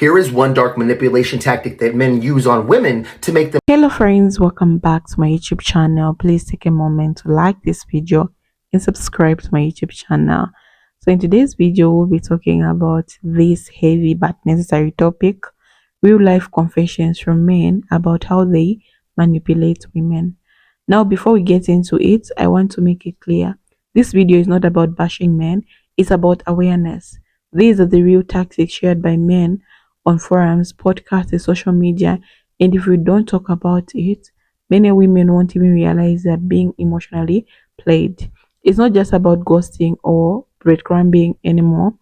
Here is one dark manipulation tactic that men use on women to make them. Hello friends, welcome back to my YouTube channel. Please take a moment to like this video and subscribe to my YouTube channel. So in today's video, we'll be talking about this heavy but necessary topic, real life confessions from men about how they manipulate women. Now, before we get into it, I want to make it clear. This video is not about bashing men, it's about awareness. These are the real tactics shared by men on forums, podcasts, and social media, and if we don't talk about it, many women won't even realize they're being emotionally played. It's not just about ghosting or breadcrumbing anymore.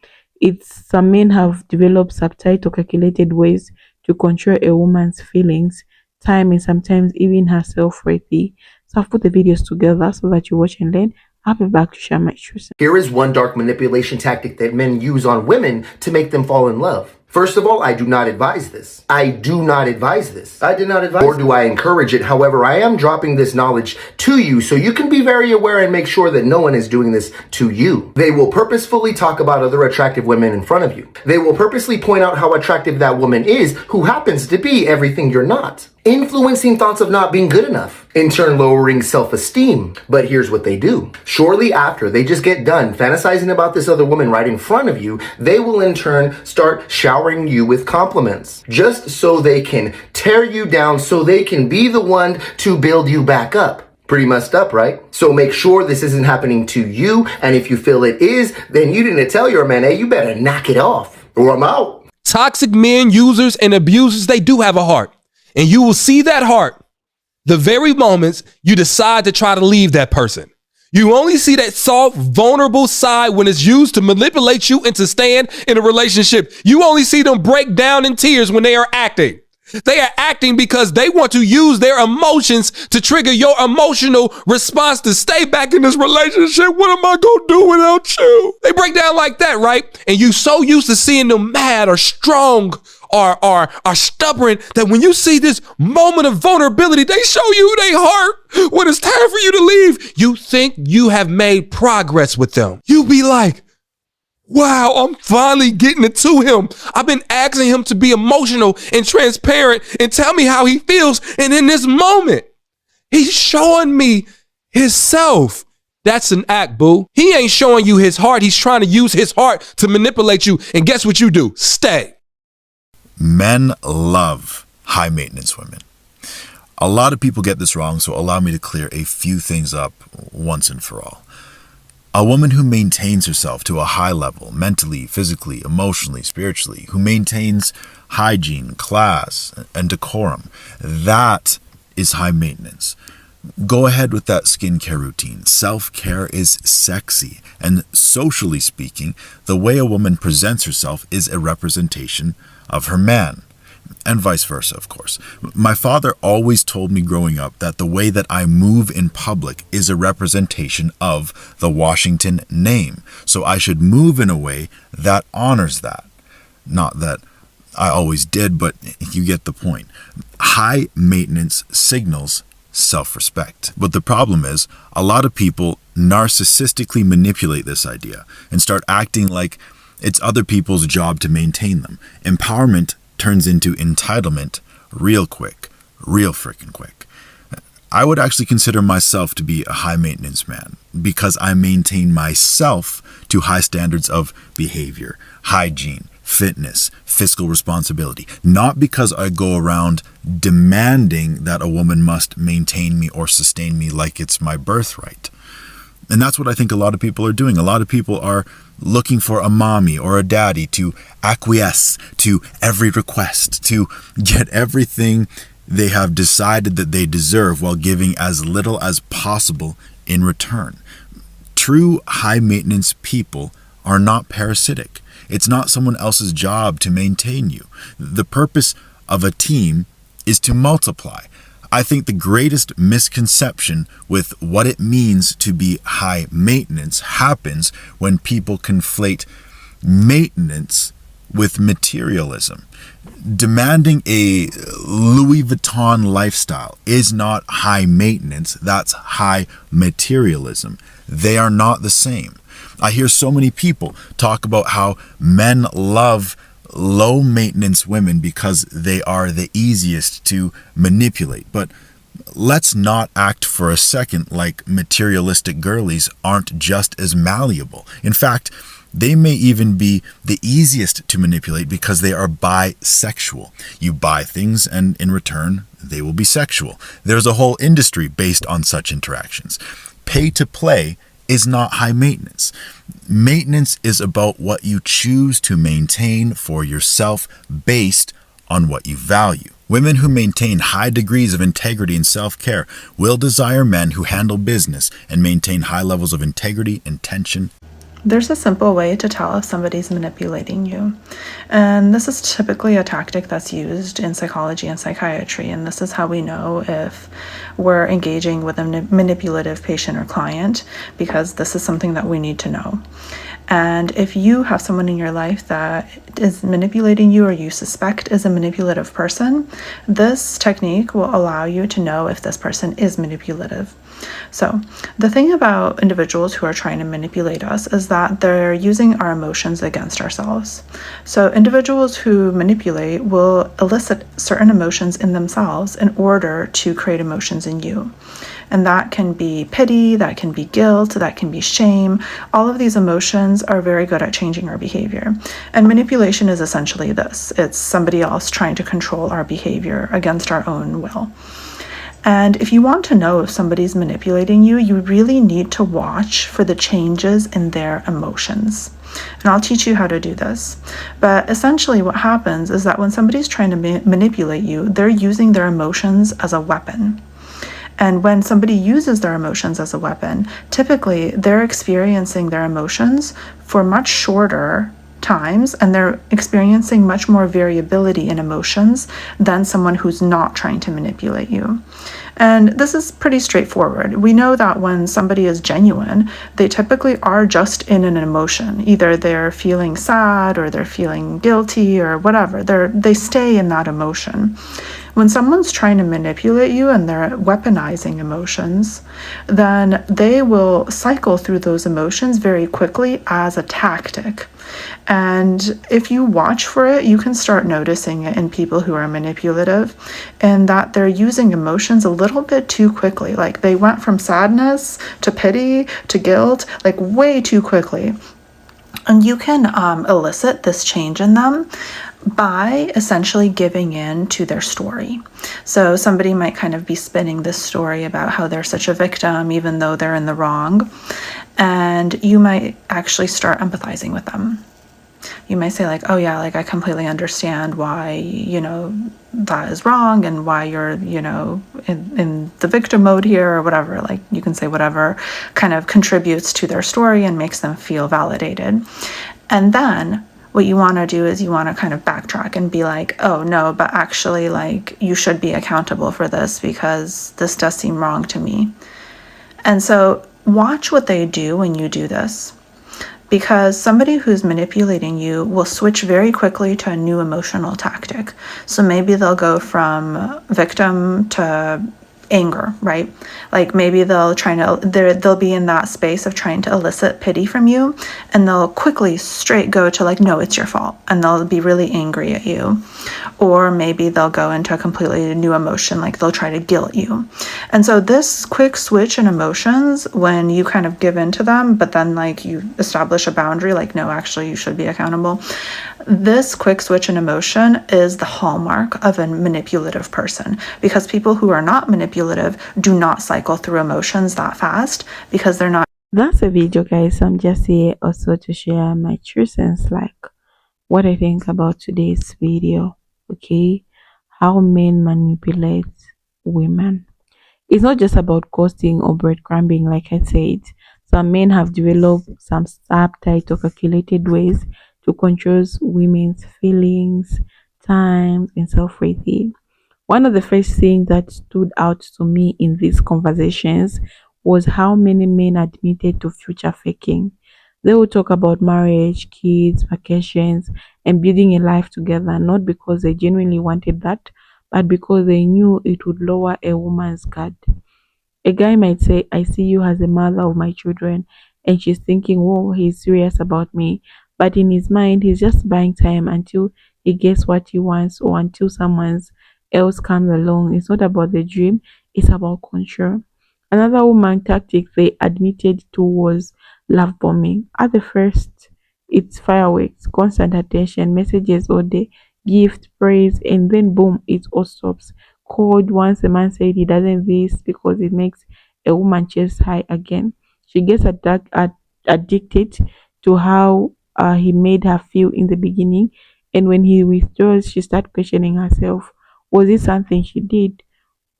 It's some men have developed subtle, calculated ways to control a woman's feelings, time, and sometimes even her self-worth. So I've put the videos together so that you watch and learn. I'll be back to share my truth. Here is one dark manipulation tactic that men use on women to make them fall in love. First of all, I do not advise this. I do not advise this. I did not advise, or do I encourage it. However, I am dropping this knowledge to you so you can be very aware and make sure that no one is doing this to you. They will purposefully talk about other attractive women in front of you. They will purposely point out how attractive that woman is who happens to be everything you're not, influencing thoughts of not being good enough, in turn lowering self-esteem. But here's what they do. Shortly after they just get done fantasizing about this other woman right in front of you, they will in turn start showering you with compliments, just so they can tear you down, so they can be the one to build you back up. Pretty messed up, right? So make sure this isn't happening to you, and if you feel it is, then you didn't tell your man, hey, you better knock it off, or I'm out. Toxic men, users, and abusers, they do have a heart. And you will see that heart the very moments you decide to try to leave that person. You only see that soft, vulnerable side when it's used to manipulate you into staying in a relationship. You only see them break down in tears when they are acting. They are acting because they want to use their emotions to trigger your emotional response to stay back in this relationship. What am I going to do without you? They break down like that, right? And you so used to seeing them mad or strong or stubborn that when you see this moment of vulnerability, they show you their heart when it's time for you to leave. You think you have made progress with them. You be like, wow, I'm finally getting it to him. I've been asking him to be emotional and transparent and tell me how he feels. And in this moment, he's showing me himself. That's an act, boo. He ain't showing you his heart. He's trying to use his heart to manipulate you. And guess what you do? Stay. Men love high maintenance women. A lot of people get this wrong, so allow me to clear a few things up once and for all. A woman who maintains herself to a high level, mentally, physically, emotionally, spiritually, who maintains hygiene, class, and decorum, that is high maintenance. Go ahead with that skincare routine. Self-care is sexy, and socially speaking, the way a woman presents herself is a representation of her man, and vice versa, of course. My father always told me growing up that the way that I move in public is a representation of the Washington name, so I should move in a way that honors that. Not that I always did, but you get the point. High maintenance signals self-respect. But the problem is, a lot of people narcissistically manipulate this idea and start acting like it's other people's job to maintain them. Empowerment turns into entitlement real quick, real freaking quick. I would actually consider myself to be a high maintenance man because I maintain myself to high standards of behavior, hygiene, fitness, fiscal responsibility, not because I go around demanding that a woman must maintain me or sustain me like it's my birthright. And that's what I think a lot of people are doing. A lot of people are looking for a mommy or a daddy to acquiesce to every request, to get everything they have decided that they deserve while giving as little as possible in return. True high maintenance people are not parasitic. It's not someone else's job to maintain you. The purpose of a team is to multiply. I think the greatest misconception with what it means to be high maintenance happens when people conflate maintenance with materialism. Demanding a Louis Vuitton lifestyle is not high maintenance, that's high materialism. They are not the same. I hear so many people talk about how men love low maintenance women because they are the easiest to manipulate. But let's not act for a second like materialistic girlies aren't just as malleable. In fact, they may even be the easiest to manipulate because they are bisexual. You buy things and in return, they will be sexual. There's a whole industry based on such interactions. Pay to play is not high maintenance. Maintenance is about what you choose to maintain for yourself based on what you value. Women who maintain high degrees of integrity and self-care will desire men who handle business and maintain high levels of integrity, intention. There's a simple way to tell if somebody's manipulating you. And this is typically a tactic that's used in psychology and psychiatry. And this is how we know if we're engaging with a manipulative patient or client, because this is something that we need to know. And if you have someone in your life that is manipulating you or you suspect is a manipulative person, this technique will allow you to know if this person is manipulative. So the thing about individuals who are trying to manipulate us is that they're using our emotions against ourselves. So individuals who manipulate will elicit certain emotions in themselves in order to create emotions in you. And that can be pity, that can be guilt, that can be shame. All of these emotions are very good at changing our behavior. And manipulation is essentially this. It's somebody else trying to control our behavior against our own will. And if you want to know if somebody's manipulating you, you really need to watch for the changes in their emotions. And I'll teach you how to do this. But essentially what happens is that when somebody's trying to manipulate you, they're using their emotions as a weapon. And when somebody uses their emotions as a weapon, typically they're experiencing their emotions for much shorter times, and they're experiencing much more variability in emotions than someone who's not trying to manipulate you. And this is pretty straightforward. We know that when somebody is genuine, they typically are just in an emotion. Either they're feeling sad or they're feeling guilty or whatever. They stay in that emotion. When someone's trying to manipulate you and they're weaponizing emotions, then they will cycle through those emotions very quickly as a tactic. And if you watch for it, you can start noticing it in people who are manipulative, and that they're using emotions a little bit too quickly. Like they went from sadness to pity to guilt, like way too quickly. And you can elicit this change in them by essentially giving in to their story. So somebody might kind of be spinning this story about how they're such a victim, even though they're in the wrong. And you might actually start empathizing with them. You might say like, oh yeah, like I completely understand why, that is wrong and why you're, in the victim mode here or whatever. Like you can say whatever kind of contributes to their story and makes them feel validated. And then what you want to do is you want to kind of backtrack and be like, oh no, but actually like you should be accountable for this because this does seem wrong to me. And so watch what they do when you do this, because somebody who's manipulating you will switch very quickly to a new emotional tactic. So maybe they'll go from victim to anger, right? Like maybe they'll be in that space of trying to elicit pity from you, and they'll quickly straight go to like, no, it's your fault, and they'll be really angry at you. Or maybe they'll go into a completely new emotion, like they'll try to guilt you. And so this quick switch in emotions, when you kind of give in to them, but then like you establish a boundary, like, no, actually you should be accountable. This quick switch in emotion is the hallmark of a manipulative person, because people who are not manipulative do not cycle through emotions that fast because they're not. That's a video, guys. I'm just here also to share my true sense, like what I think about today's video. Okay, how men manipulate women. It's not just about ghosting or breadcrumbing, like I said. Some men have developed some subtle or calculated ways to control women's feelings, time, and self-worth. One of the first things that stood out to me in these conversations was how many men admitted to future faking. They would talk about marriage, kids, vacations, and building a life together, not because they genuinely wanted that, but because they knew it would lower a woman's guard. A guy might say, I see you as a mother of my children, and she's thinking, whoa, he's serious about me. but in his mind, he's just buying time until he gets what he wants or until someone else comes along. It's not about the dream, it's about control. Another woman tactic they admitted to was love bombing. At the first, it's fireworks, constant attention, messages all day, gift, praise, and then boom, it all stops. Cold once a man said he doesn't this because it makes a woman chest high again. She gets addicted to how he made her feel in the beginning, and when he withdraws, she starts questioning herself. Was it something she did?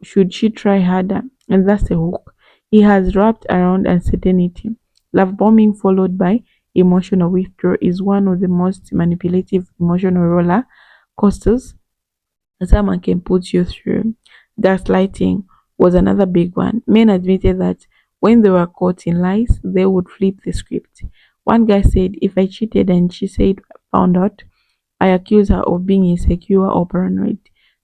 Should she try harder? And that's the hook. He has wrapped around uncertainty. Love bombing followed by emotional withdrawal is one of the most manipulative emotional roller coasters someone can put you through. Gaslighting was another big one. Men admitted that when they were caught in lies, they would flip the script. One guy said, if I cheated and she said, found out, I accuse her of being insecure or paranoid.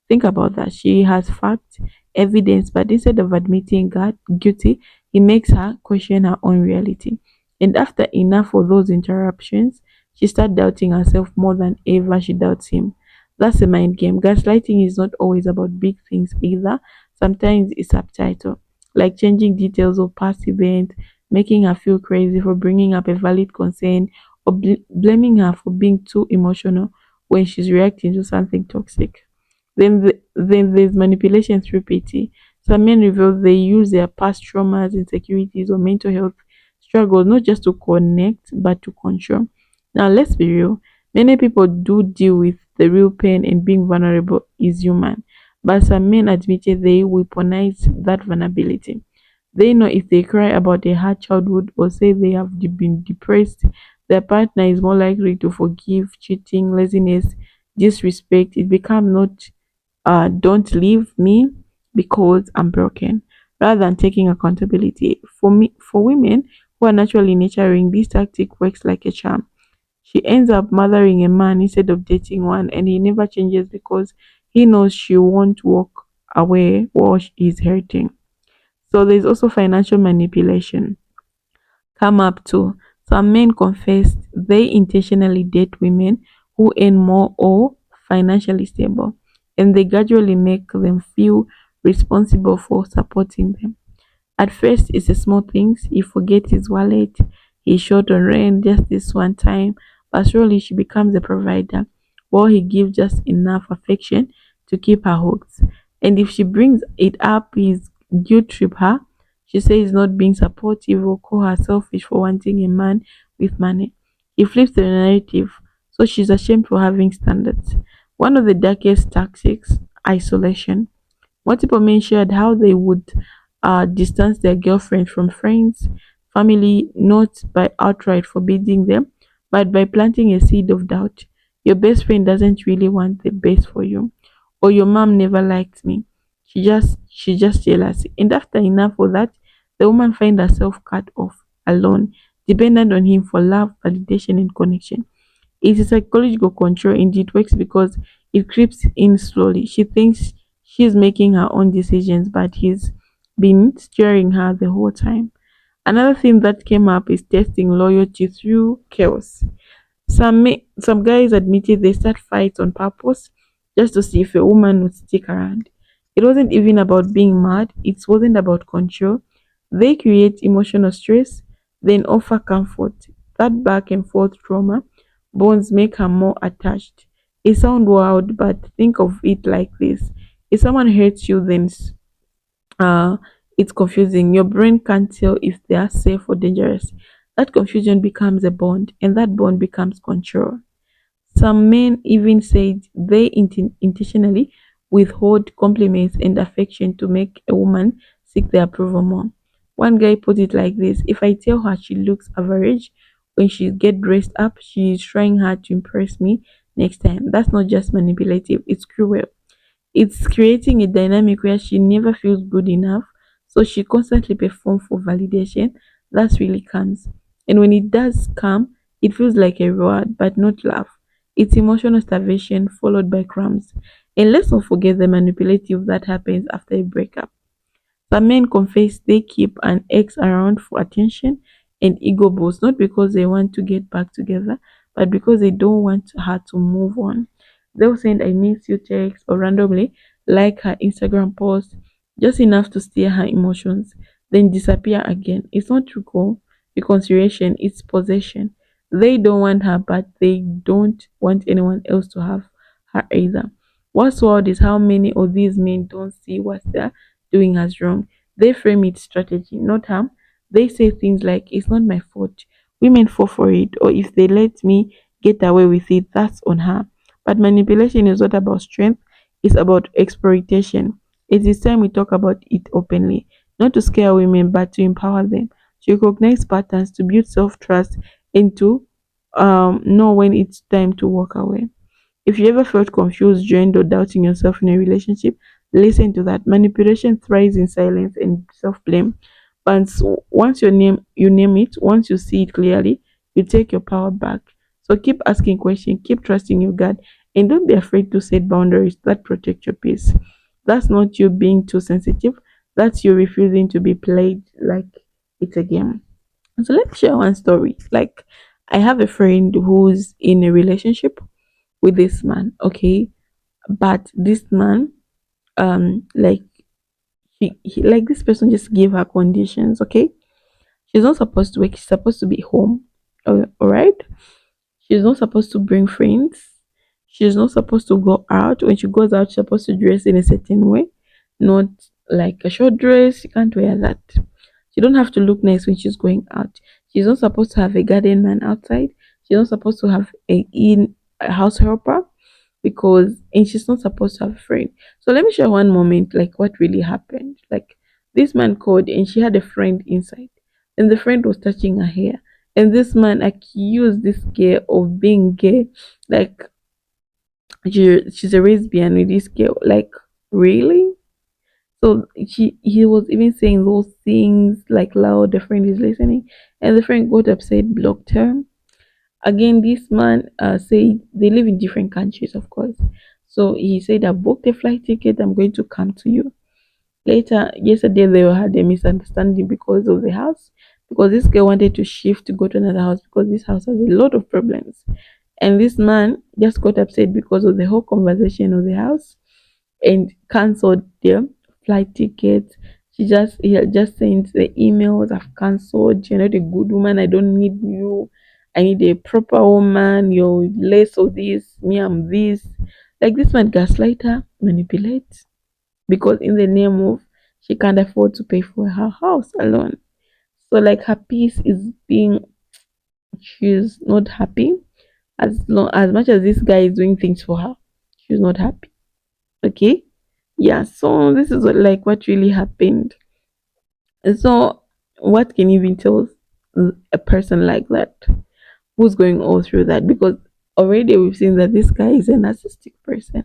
Think about that. She has facts, evidence, but instead of admitting God guilty, he makes her question her own reality. And after enough of those interruptions, she starts doubting herself more than ever she doubts him. That's a mind game. Gaslighting is not always about big things either. Sometimes it's subtitle, like changing details of past events, making her feel crazy for bringing up a valid concern, or blaming her for being too emotional when she's reacting to something toxic. Then there's manipulation through pity. Some men reveal they use their past traumas, insecurities, or mental health struggles not just to connect but to control. Now, let's be real. Many people do deal with the real pain, and being vulnerable is human. But some men admitted they weaponize that vulnerability. They know if they cry about a hard childhood or say they have been depressed, their partner is more likely to forgive cheating, laziness, disrespect. It becomes not don't leave me because I'm broken, rather than taking accountability. For women who are naturally nurturing, this tactic works like a charm. She ends up mothering a man instead of dating one, and he never changes because he knows she won't walk away while he's hurting. So there's also financial manipulation come up too. Some men confess they intentionally date women who earn more or financially stable, and they gradually make them feel responsible for supporting them. At first, it's the small things. He forgets his wallet, he's short on rent just this one time, but slowly she becomes a provider, while he gives just enough affection to keep her hooked. And if she brings it up, he's guilt trip her. She says he's not being supportive or call her selfish for wanting a man with money. He flips the narrative, so she's ashamed for having standards. One of the darkest tactics, isolation. Multiple men shared how they would distance their girlfriend from friends, family, not by outright forbidding them, but by planting a seed of doubt. Your best friend doesn't really want the best for you, or your mom never liked me. She just jealous. And after enough of that, the woman finds herself cut off, alone, dependent on him for love, validation, and connection. It's a psychological control and it works because it creeps in slowly. She thinks she's making her own decisions, but he's been steering her the whole time. Another thing that came up is testing loyalty through chaos. Some guys admitted they start fights on purpose just to see if a woman would stick around. It wasn't even about being mad, it wasn't about control. They create emotional stress, then offer comfort. That back and forth trauma bonds make her more attached. It sounds wild, but think of it like this. If someone hurts you, then uh, it's confusing. Your brain can't tell if they are safe or dangerous. That confusion becomes a bond, and that bond becomes control. Some men even said they intentionally withhold compliments and affection to make a woman seek their approval more. One guy put it like this: if I tell her she looks average when she get dressed up, she is trying hard to impress me next time. That's not just manipulative, it's cruel. It's creating a dynamic where she never feels good enough, so she constantly performs for validation. That's really comes. And when it does come, it feels like a reward, but not love. It's emotional starvation followed by crumbs. And let's not forget the manipulative that happens after a breakup. Some men confess they keep an ex around for attention and ego boost, not because they want to get back together, but because they don't want her to move on, they'll send I miss you text or randomly like her Instagram post just enough to steer her emotions, then disappear again. It's not true reconciliation, it's possession. They don't want her, but they don't want anyone else to have her either. What's wild is how many of these men don't see what they're doing as wrong. They frame it strategy, not harm. They say things like, it's not my fault. Women fall for it, or if they let me get away with it, that's on her. But manipulation is not about strength, it's about exploitation. It is time we talk about it openly, not to scare women, but to empower them, to recognize patterns, to build self trust, and to know when it's time to walk away. If you ever felt confused, drained, or doubting yourself in a relationship, listen to that. Manipulation thrives in silence and self-blame. But once you name it, once you see it clearly, you take your power back. So keep asking questions, keep trusting your gut, and don't be afraid to set boundaries that protect your peace. That's not you being too sensitive. That's you refusing to be played like it's a game. So let me share one story. Like, I have a friend who's in a relationship with this man, okay, but this man, like he like this person just gave her conditions, okay. She's not supposed to work, she's supposed to be home. All right, she's not supposed to bring friends, she's not supposed to go out. When she goes out, she's supposed to dress in a certain way, not like a short dress. She can't wear that. She don't have to look nice when she's going out. She's not supposed to have a garden man outside. She's not supposed to have a house helper, because and she's not supposed to have a friend. So let me share one moment, like what really happened. Like, this man called and she had a friend inside, and the friend was touching her hair, and this man accused this girl of being gay. Like, she's a lesbian with this girl. Like, really? So he was even saying those things like loud. The friend is listening, and the friend got upset, blocked her. Again, this man said they live in different countries, of course. So he said, I booked a flight ticket, I'm going to come to you. Later, yesterday, they had a misunderstanding because of the house. Because this girl wanted to shift to go to another house because this house has a lot of problems. And this man just got upset because of the whole conversation of the house and cancelled their flight tickets. He had just sent the emails, I've cancelled, you're not a good woman, I don't need you. I need a proper woman, you're less of this, me I'm this. Like, this man gaslight her, manipulate, because in the name of she can't afford to pay for her house alone. So like her peace is being, she's not happy. As much as this guy is doing things for her, she's not happy. Okay, yeah. So this is what really happened. And so what can you even tell a person like that who's going all through that? Because already we've seen that this guy is a narcissistic person.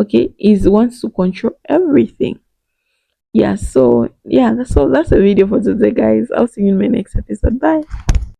Okay, he wants to control everything. Yeah, so yeah, that's all. That's a video for today, guys. I'll see you in my next episode. Bye.